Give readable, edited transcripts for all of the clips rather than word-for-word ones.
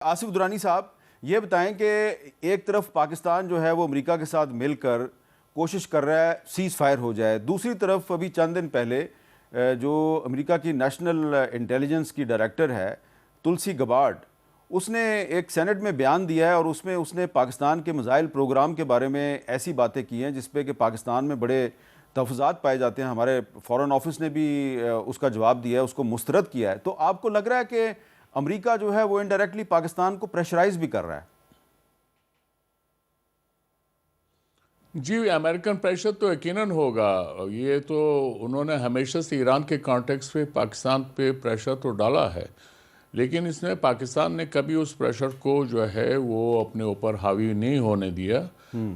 آصف درانی صاحب، یہ بتائیں کہ ایک طرف پاکستان جو ہے وہ امریکہ کے ساتھ مل کر کوشش کر رہا ہے سیز فائر ہو جائے، دوسری طرف ابھی چند دن پہلے جو امریکہ کی نیشنل انٹیلیجنس کی ڈائریکٹر ہے تلسی گبارڈ، اس نے ایک سینٹ میں بیان دیا ہے اور اس میں اس نے پاکستان کے میزائل پروگرام کے بارے میں ایسی باتیں کی ہیں جس پہ کہ پاکستان میں بڑے تحفظات پائے جاتے ہیں۔ ہمارے فارن آفس نے بھی اس کا جواب دیا ہے، اس کو مسترد کیا ہے۔ تو آپ کو لگ رہا ہے کہ امریکہ جو ہے وہ انڈائریکٹلی پاکستان کو پریشرائز بھی کر رہا ہے؟ جی، امریکن پریشر تو یقیناً ہوگا۔ یہ تو انہوں نے ہمیشہ سے ایران کے کانٹیکس پہ پاکستان پہ پریشر تو ڈالا ہے، لیکن اس نے پاکستان نے کبھی اس پریشر کو جو ہے وہ اپنے اوپر حاوی نہیں ہونے دیا،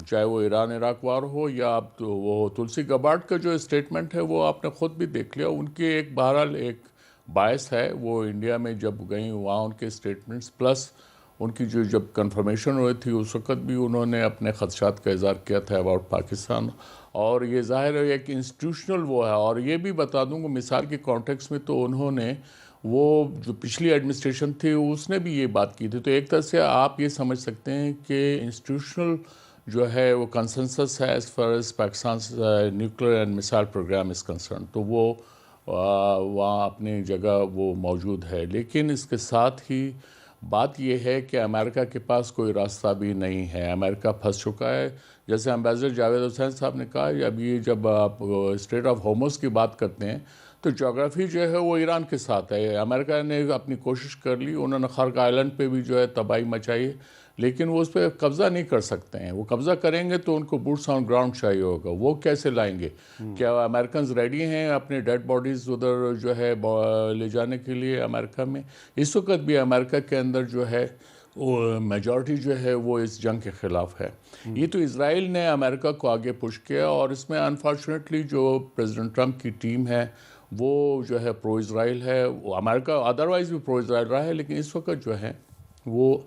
چاہے وہ ایران عراق وار ہو یا اب تو وہ تلسی گبارڈ کا جو اسٹیٹمنٹ ہے وہ آپ نے خود بھی دیکھ لیا۔ ان کے ایک بہرحال ایک باعث ہے، وہ انڈیا میں جب گئیں وہاں ان کے اسٹیٹمنٹس پلس ان کی جو جب کنفرمیشن ہوئی تھی اس وقت بھی انہوں نے اپنے خدشات کا اظہار کیا تھا اباؤٹ پاکستان، اور یہ ظاہر ہے ایک انسٹیٹیوشنل وہ ہے۔ اور یہ بھی بتا دوں کہ مثال کے کانٹیکس میں تو انہوں نے وہ جو پچھلی ایڈمنسٹریشن تھی اس نے بھی یہ بات کی تھی، تو ایک طرح سے آپ یہ سمجھ سکتے ہیں کہ انسٹیٹیوشنل جو ہے وہ کنسنسس ہے as far as Pakistan nuclear and missile programme is concern, تو وہ وہاں اپنی جگہ وہ موجود ہے۔ لیکن اس کے ساتھ ہی بات یہ ہے کہ امریکہ کے پاس کوئی راستہ بھی نہیں ہے، امریکہ پھنس چکا ہے۔ جیسے امبیسڈر جاوید حسین صاحب نے کہا، ابھی جب آپ اسٹریٹ آف ہارمز کی بات کرتے ہیں تو جغرافی جو ہے وہ ایران کے ساتھ ہے۔ امریکہ نے اپنی کوشش کر لی، انہوں نے خرق آئلینڈ پہ بھی جو ہے تباہی مچائی، لیکن وہ اس پہ قبضہ نہیں کر سکتے ہیں۔ وہ قبضہ کریں گے تو ان کو بوٹس آن گراؤنڈ چاہیے ہوگا، وہ کیسے لائیں گے؟ کیا امریکنز ریڈی ہیں اپنے ڈیڈ باڈیز ادھر جو ہے لے جانے کے لیے امریکہ میں؟ اس وقت بھی امریکہ کے اندر جو ہے وہ میجورٹی جو ہے وہ اس جنگ کے خلاف ہے۔ یہ تو اسرائیل نے امریکہ کو آگے پش کیا، اور اس میں انفارچونیٹلی جو پریزیڈنٹ ٹرمپ کی ٹیم ہے وہ جو ہے پرو اسرائیل ہے۔ وہ امریکہ ادروائز بھی پرو اسرائیل رہا ہے، لیکن اس وقت جو ہے وہ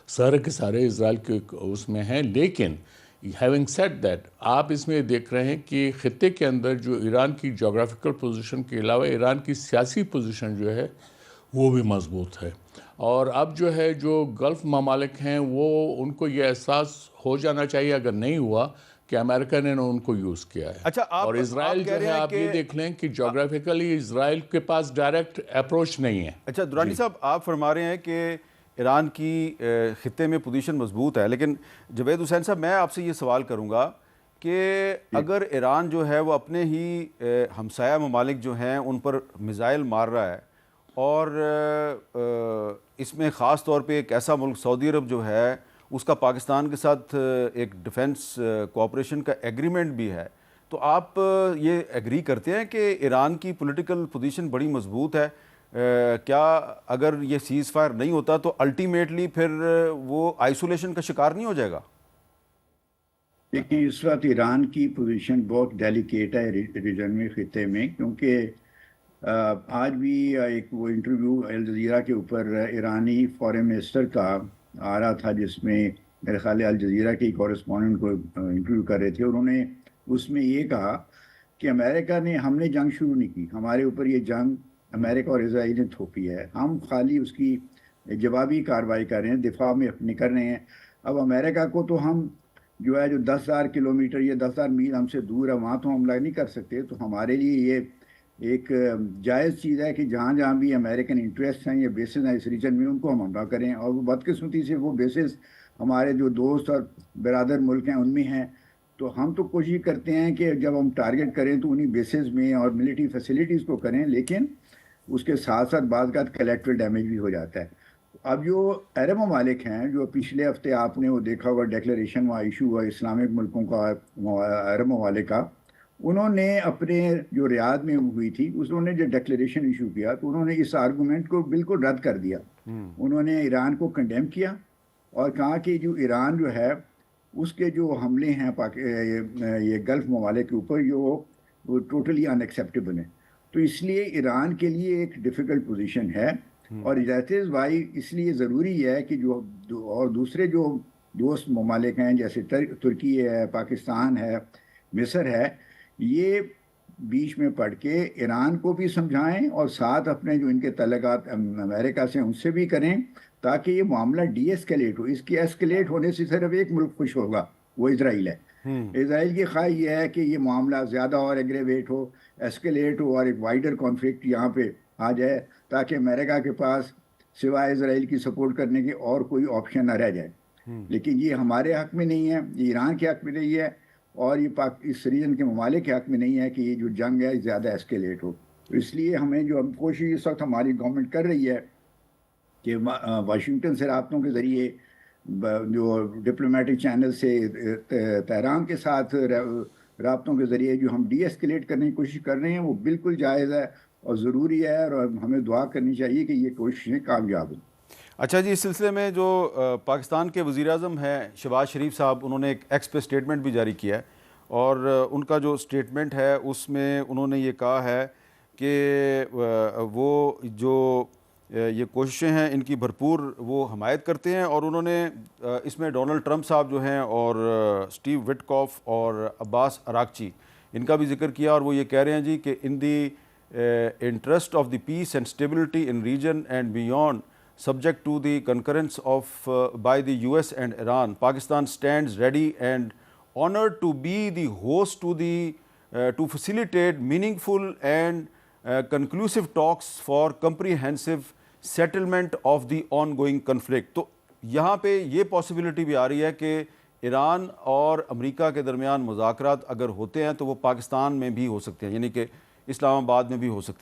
سارے کے سارے اسرائیل کے اس میں ہیں۔ لیکن ہیونگ سیڈ دیٹ، آپ اس میں دیکھ رہے ہیں کہ خطے کے اندر جو ایران کی جغرافیکل پوزیشن کے علاوہ ایران کی سیاسی پوزیشن جو ہے وہ بھی مضبوط ہے، اور اب جو ہے جو گلف ممالک ہیں وہ ان کو یہ احساس ہو جانا چاہیے، اگر نہیں ہوا، کہ امریکہ نے ان کو یوز کیا ہے۔ اچھا، اور اسرائیل جو ہے آپ یہ دیکھ لیں کہ جغرافیکلی اسرائیل کے پاس ڈائریکٹ اپروچ نہیں ہے۔ اچھا درانی صاحب، آپ فرما رہے ہیں کہ ایران کی خطے میں پوزیشن مضبوط ہے، لیکن جاوید حسین صاحب میں آپ سے یہ سوال کروں گا کہ اگر ایران جو ہے وہ اپنے ہی ہمسایہ ممالک جو ہیں ان پر میزائل مار رہا ہے، اور اس میں خاص طور پہ ایک ایسا ملک سعودی عرب جو ہے اس کا پاکستان کے ساتھ ایک ڈیفنس کوآپریشن کا ایگریمنٹ بھی ہے، تو آپ یہ ایگری کرتے ہیں کہ ایران کی پولیٹیکل پوزیشن بڑی مضبوط ہے؟ کیا اگر یہ سیز فائر نہیں ہوتا تو الٹیمیٹلی پھر وہ آئسولیشن کا شکار نہیں ہو جائے گا؟ دیکھیں، اس وقت ایران کی پوزیشن بہت ڈیلیکیٹ ہے ریجن میں، خطے میں، کیونکہ آج بھی ایک وہ انٹرویو الجزیرہ کے اوپر ایرانی فارن منسٹر کا آ رہا تھا، جس میں میرے خیال الجزیرہ کے کورسپونڈنٹ کو انٹرویو کر رہے تھے، اور انہوں نے اس میں یہ کہا کہ امریکہ نے ہم نے جنگ شروع نہیں کی، ہمارے اوپر یہ جنگ امریکہ اور اسرائیل نے تھوپی ہے، ہم خالی اس کی جوابی کارروائی کر رہے ہیں، دفاع میں اپنے کر رہے ہیں۔ اب امریکہ کو تو ہم جو ہے جو 10,000 کلومیٹر یا 10,000 میل ہم سے دور ہے، وہاں تو حملہ نہیں کر سکتے، تو ہمارے لیے یہ ایک جائز چیز ہے کہ جہاں جہاں بھی امریکن انٹرسٹ ہیں یا بیسز ہیں اس ریجن میں، ان کو ہم حملہ کریں، اور وہ بدقسمتی سے وہ بیسز ہمارے جو دوست اور برادر ملک ہیں ان میں ہیں، تو ہم تو کوشش کرتے ہیں کہ جب ہم ٹارگٹ کریں تو انہی بیسز میں اور ملٹری فیسلٹیز کو کریں، لیکن اس کے ساتھ ساتھ بعض کا کلیکٹرل ڈیمیج بھی ہو جاتا ہے۔ اب جو عرب ممالک ہیں، جو پچھلے ہفتے آپ نے وہ دیکھا ہوگا ڈیکلیریشن وہاں ایشو ہوا اسلامک ملکوں کا، عرب ممالک کا، انہوں نے اپنے جو ریاض میں ہوئی تھی انہوں نے جو ڈیکلیریشن ایشو کیا تو انہوں نے اس آرگومنٹ کو بالکل رد کر دیا۔ انہوں نے ایران کو کنڈیم کیا اور کہا کہ جو ایران جو ہے اس کے جو حملے ہیں یہ گلف ممالک کے اوپر وہ ٹوٹلی ان ایکسیپٹیبل ہیں، تو اس لیے ایران کے لیے ایک ڈیفیکلٹ پوزیشن ہے، اور دیٹ از وائی اس لیے ضروری ہے کہ جو اور دوسرے جو دوست ممالک ہیں جیسے ترکی ہے، پاکستان ہے، مصر ہے، یہ بیچ میں پڑھ کے ایران کو بھی سمجھائیں اور ساتھ اپنے جو ان کے تعلقات امریکہ سے ان سے بھی کریں، تاکہ یہ معاملہ ڈی ایسکیلیٹ ہو. اس کے ایسکیلیٹ ہونے سے صرف ایک ملک خوش ہوگا, وہ اسرائیل ہے. اسرائیل کی خواہش یہ ہے کہ یہ معاملہ زیادہ اور ایگریویٹ ہو, ایسکیلیٹ ہو اور ایک وائڈر کانفلکٹ یہاں پہ آ جائے, تاکہ امریکہ کے پاس سوائے اسرائیل کی سپورٹ کرنے کے اور کوئی آپشن نہ رہ جائے. لیکن یہ ہمارے حق میں نہیں ہے, یہ ایران کے حق میں نہیں ہے, اور یہ اس ریجن کے ممالک کے حق میں نہیں ہے کہ یہ جو جنگ ہے زیادہ ایسکیلیٹ ہو. اس لیے ہمیں جو کوشش اس وقت ہماری گورنمنٹ کر رہی ہے کہ واشنگٹن سے رابطوں کے ذریعے, جو ڈپلومیٹک چینل سے تہران کے ساتھ رابطوں کے ذریعے جو ہم ڈی ایسکیلیٹ کرنے کی کوشش کر رہے ہیں, وہ بالکل جائز ہے اور ضروری ہے, اور ہمیں دعا کرنی چاہیے کہ یہ کوششیں کامیاب ہوں. اچھا جی, اس سلسلے میں جو پاکستان کے وزیر اعظم ہیں شہباز شریف صاحب, انہوں نے ایک ایکس پہ اسٹیٹمنٹ بھی جاری کیا ہے, اور ان کا جو اسٹیٹمنٹ ہے اس میں انہوں نے یہ کہا ہے کہ وہ جو یہ کوششیں ہیں ان کی بھرپور وہ حمایت کرتے ہیں, اور انہوں نے اس میں ڈونلڈ ٹرمپ صاحب جو ہیں اور اسٹیو وٹکاف اور عباس اراغچی ان کا بھی ذکر کیا, اور وہ یہ کہہ رہے ہیں جی کہ in the interest of the peace and stability in region and beyond subject to the concurrence of by the US and Iran, Pakistan stands ready and honored to be the host to the to facilitate meaningful and conclusive talks for comprehensive settlement of the ongoing conflict. تو یہاں پہ یہ possibility بھی آ رہی ہے کہ ایران اور امریکہ کے درمیان مذاکرات اگر ہوتے ہیں تو وہ پاکستان میں بھی ہو سکتے ہیں, یعنی کہ اسلام آباد میں بھی ہو سکتے ہیں.